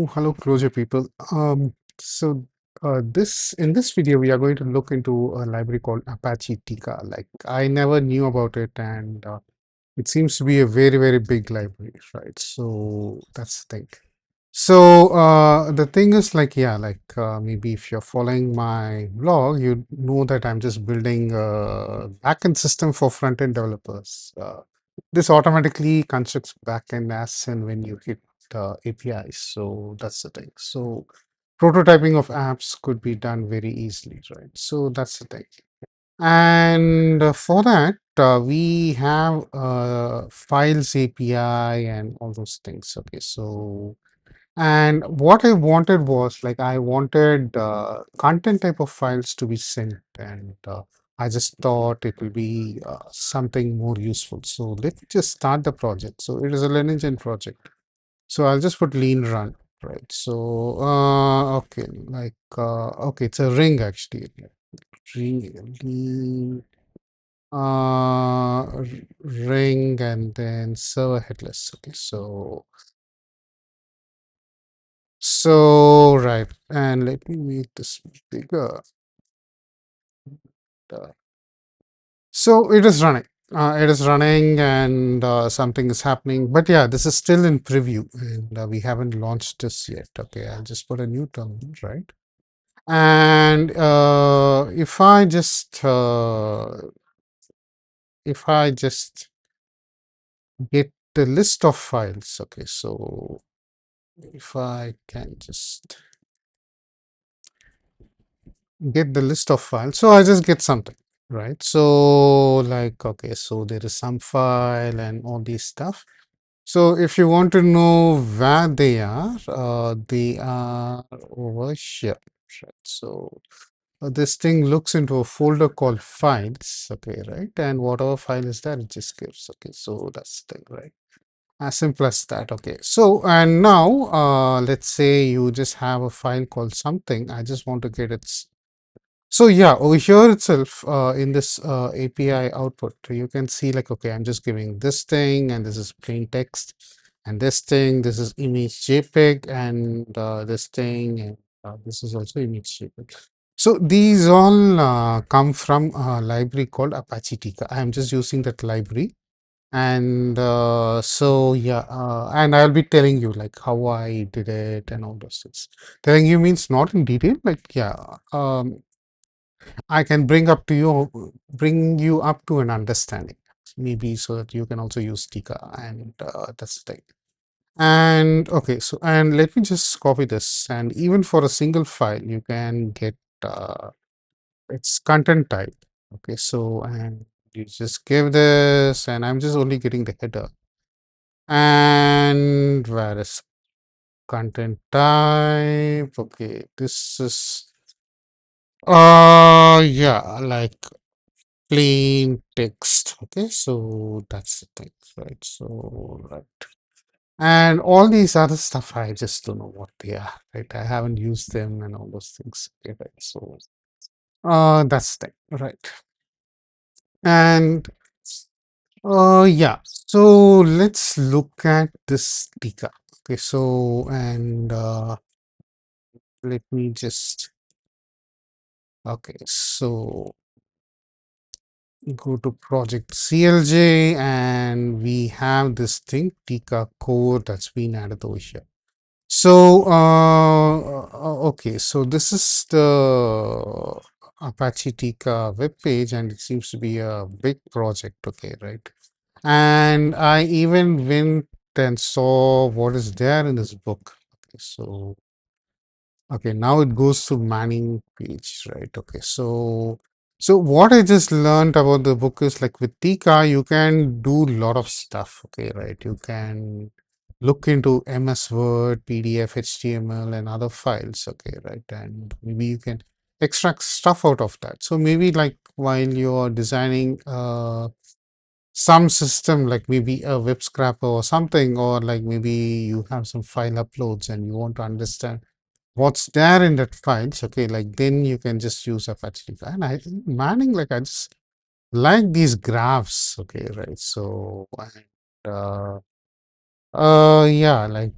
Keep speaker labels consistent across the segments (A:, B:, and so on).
A: Hello, Clojure people. This in this video we are going to look into a library called Apache Tika. Like I never knew about it, and it seems to be a very big library, right? So that's the thing. So the thing is like maybe if you're following my blog, you know that I'm just building a backend system for front-end developers. This automatically constructs backend as and when you hit APIs. So that's the thing. So prototyping of apps could be done very easily, right? So that's the thing. And for that, we have files API and all those things. Okay, so and what I wanted was like I wanted content type of files to be sent, and I just thought it will be something more useful. So let me just start the project. So it is a Lineage project. So I'll just put lean run, right? So okay, okay, it's a ring actually. Lean ring and then server headless. Okay, so right, and let me make this bigger. Uh, So it is running. It is running, and something is happening. But yeah, this is still in preview, and we haven't launched this yet. Okay, I'll just put a new terminal, right? And if I just get the list of files, okay, so if I can just get the list of files, so I just get something, right? So like, okay, so there is some file and all these stuff. So if you want to know where they are over here, right? So this thing looks into a folder called files, okay, right? And whatever file is there, it just gives, okay. So that's the thing, right? As simple as that, okay. So and now let's say you just have a file called something. I just want to get its so yeah, over here itself, in this API output, you can see like, okay, I'm just giving this thing, and this is plain text, and this thing, this is image JPEG, and this thing, and this is also image JPEG. So these all come from a library called Apache Tika. I'm just using that library, and so yeah, and I'll be telling you like how I did it and all those things. Telling you means not in detail, like yeah. I can bring you up to an understanding, maybe so that you can also use Tika, and that's the thing. And okay, so and let me just copy this, and even for a single file, you can get its content type. Okay, so and you just give this, and I'm just only getting the header. And where is content type? Okay, this is yeah, like plain text. Okay, so that's the thing, right? So right, and all these other stuff I just don't know what they are, right? I haven't used them and all those things. Okay, right? So that's the thing, right? And yeah, so let's look at this Tika. Okay, so and let me just okay, so go to project CLJ, and we have this thing Tika core that's been added over here. So okay, so this is the Apache Tika web page, and it seems to be a big project. Okay, right? And I even went and saw what is there in this book. Okay, so okay, now it goes to Manning page, right? Okay, so what I just learned about the book is like with Tika, you can do a lot of stuff. Okay, right? You can look into MS Word, PDF, HTML, and other files. Okay, right? And maybe you can extract stuff out of that. So maybe like while you're designing some system, like maybe a web scraper or something, or like maybe you have some file uploads and you want to understand what's there in that files, okay, like then you can just use Apache. And I Manning, like I just like these graphs, okay, right? So and, yeah, like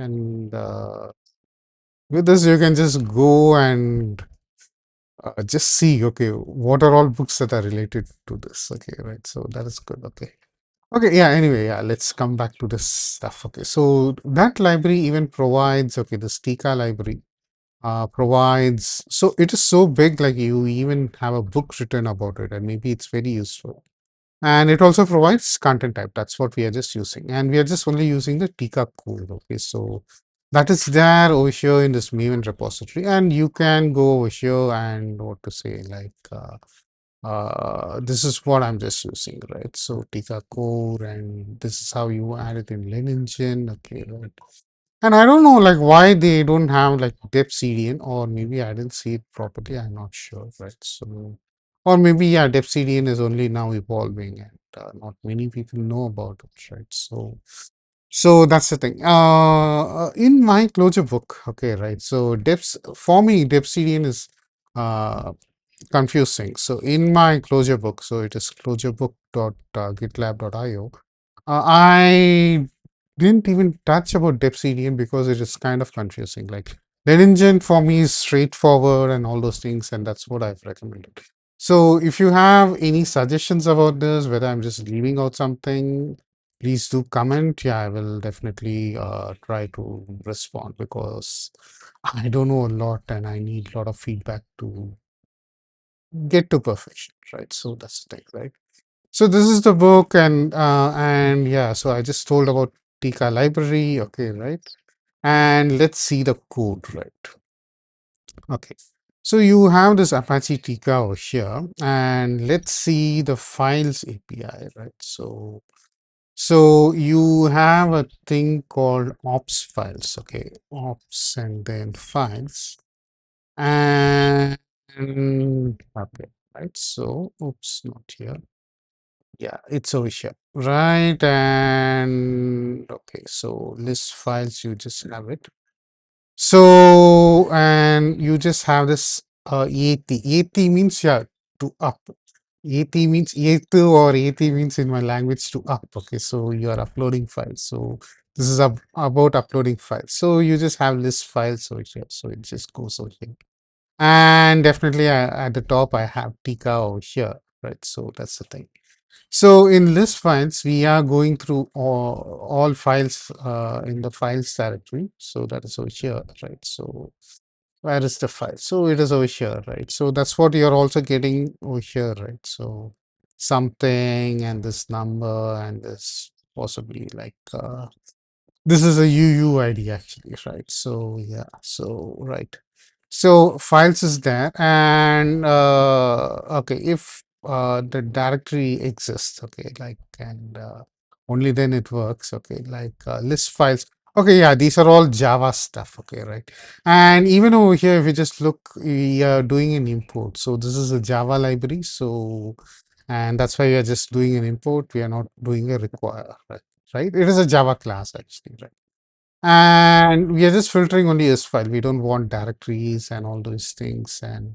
A: And with this, you can just go and just see, okay, what are all books that are related to this? Okay, right. So that is good. Okay. Okay, yeah, anyway, yeah, let's come back to this stuff. Okay, so that library even provides, okay, the Tika library provides, so it is so big, like you even have a book written about it, and maybe it's very useful. And it also provides content type. That's what we are just using. And we are just only using the Tika code. Okay, so that is there over here in this MIME repository. And you can go over here and what to say, like, this is what I'm just using, right? So Tika core, and this is how you add it in Engine. Okay, right. And I don't know like why they don't have like depth CDN, or maybe I didn't see it properly. I'm not sure, right? So, or maybe yeah, depth CDN is only now evolving, and not many people know about it, right? So that's the thing. In my Clojure book, okay, right. So depth for me, depth CDN is uh confusing. So in my Clojure book, so it is clojurebook.gitlab.io. I didn't even touch about depth CDN because it is kind of confusing. Like Engine for me is straightforward and all those things, and that's what I've recommended. So if you have any suggestions about this, whether I'm just leaving out something, please do comment. Yeah, I will definitely try to respond because I don't know a lot and I need a lot of feedback to get to perfection, right? So that's the thing, right? So this is the book, and yeah, so I just told about Tika library, okay, right? And let's see the code, right? Okay. So you have this Apache Tika over here, and let's see the files API, right? So you have a thing called ops files, okay, ops and then files, and okay, right? So oops, not here. Yeah, it's over here, right? And okay, so list files, you just have it. So, and you just have this AT. AT means, yeah, to up. AT means AT, or AT means in my language to up. Okay, so you are uploading files. So this is about uploading files. So you just have list files over here. So it just goes over here. And definitely at the top, I have Tika over here, right? So that's the thing. So in list files, we are going through all files in the files directory. So that is over here, right? So where is the file? So it is over here, right? So that's what you're also getting over here, right? So something and this number and this possibly like this is a UUID actually, right? So yeah, so right. So files is there, and okay, if the directory exists, okay, like, and only then it works, okay, like list files. Okay, yeah, these are all Java stuff, okay, right? And even over here, if you just look, we are doing an import. So this is a Java library, so and that's why we are just doing an import. We are not doing a require, right? Right? It is a Java class actually, right? And we are just filtering only S file. We don't want directories and all those things, and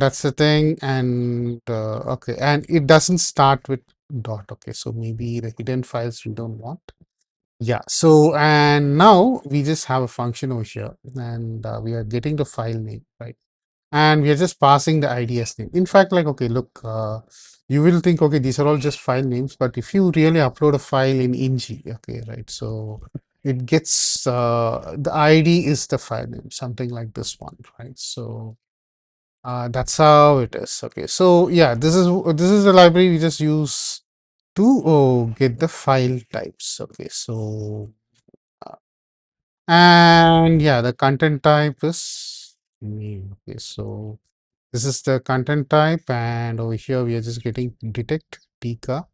A: that's the thing. And okay, and it doesn't start with dot. Okay, so maybe the hidden files we don't want. Yeah. So and now we just have a function over here, and we are getting the file name, right? And we are just passing the IDS name. In fact, like, okay, look, you will think, okay, these are all just file names, but if you really upload a file in ING, okay, right, so it gets the ID is the file name, something like this one, right? So that's how it is. Okay, so yeah, this is the library we just use to get the file types. Okay, so uh, and yeah, the content type is name. Okay, so this is the content type, and over here we are just getting detect Tika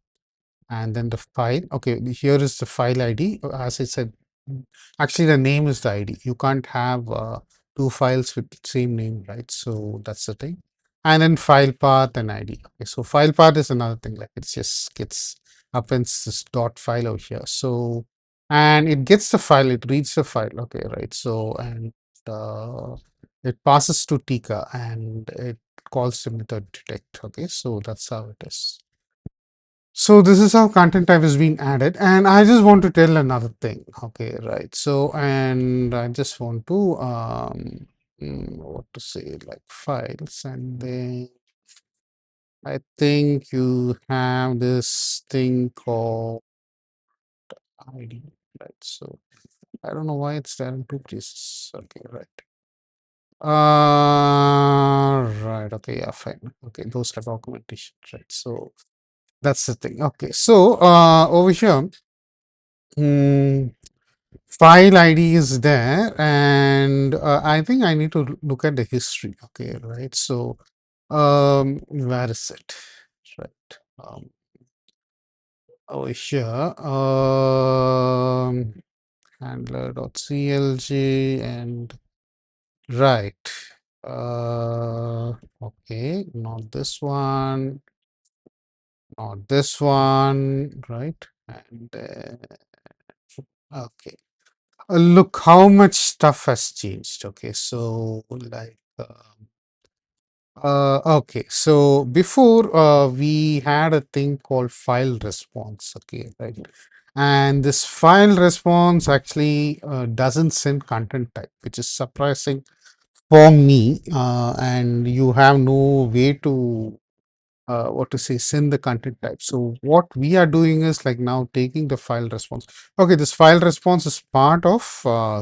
A: and then the file. Okay, here is the file ID. As I said, actually the name is the ID. You can't have two files with the same name, right? So that's the thing. And then file path and ID. Okay, so file path is another thing. Like it just gets appends this dot file over here. So and it gets the file. It reads the file. Okay, right. So and uh, it passes to Tika and it calls the method detect. Okay, so that's how it is. So this is how content type is being added, and I just want to tell another thing. Okay, right. So, and I just want to what to say, like files, and then I think you have this thing called ID, right? So I don't know why it's there in two places. Okay, right. Right. Okay, yeah, fine. Okay, those have augmentation, right? So that's the thing. Okay, so over here, mm, file ID is there, and I think I need to look at the history. Okay, right. So where is it? Right. Over here, handler.clj and right. Okay, not this one, not this one, right? And okay, look how much stuff has changed. Okay, so like, okay, so before we had a thing called file response. Okay, right, and this file response actually doesn't send content type, which is surprising for me, and you have no way to what to say, send the content type. So what we are doing is like now taking the file response. Okay, this file response is part of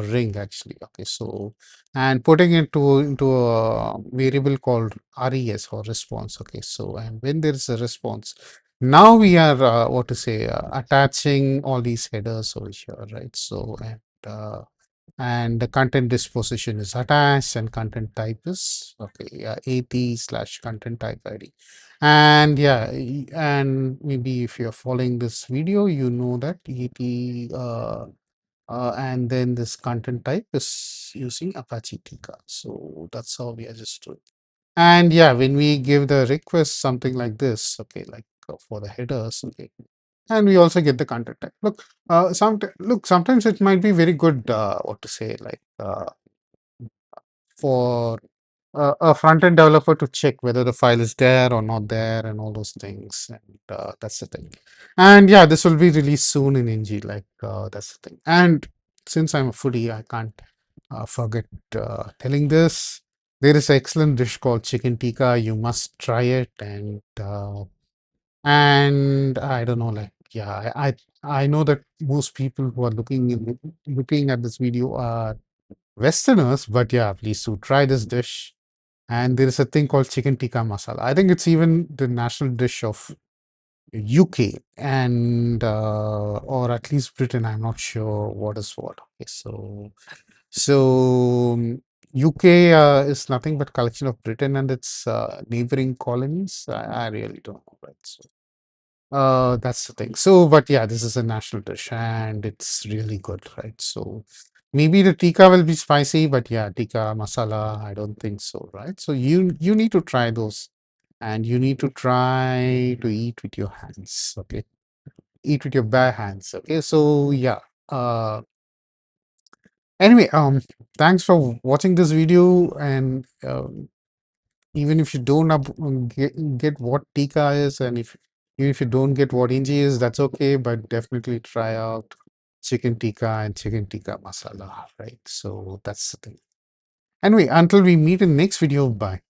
A: ring actually. Okay, so and putting it into a variable called res or response. Okay, so and when there is a response, now we are what to say, attaching all these headers over here, right? So and the content disposition is attached, and content type is okay, yeah, at slash content type id. And yeah, and maybe if you're following this video, you know that at and then this content type is using Apache Tika. So that's how we are just doing. And yeah, when we give the request something like this, okay, like for the headers, okay, and we also get the content type. Look, sometimes it might be very good. What to say, like for a front-end developer to check whether the file is there or not there and all those things. And that's the thing. And yeah, this will be released soon in NG. Like that's the thing. And since I'm a foodie, I can't forget telling this. There is an excellent dish called chicken tikka. You must try it. And I don't know, like yeah, I know that most people who are looking at this video are Westerners, but yeah, please do try this dish. And there is a thing called chicken tikka masala. I think it's even the national dish of UK and or at least Britain. I'm not sure what is what. Okay, so UK is nothing but collection of Britain and its neighboring colonies. I really don't know, right? So that's the thing. So, but yeah, this is a national dish and it's really good, right? So maybe the tikka will be spicy, but yeah, tikka masala, I don't think so, right? So you need to try those, and you need to try to eat with your hands, okay? Eat with your bare hands, okay? So yeah. Anyway, thanks for watching this video, and even if you don't get what Tika is, and even if you don't get what Inji is, that's okay. But definitely try out chicken tikka and chicken tikka masala, right? So that's the thing. Anyway, until we meet in next video, bye.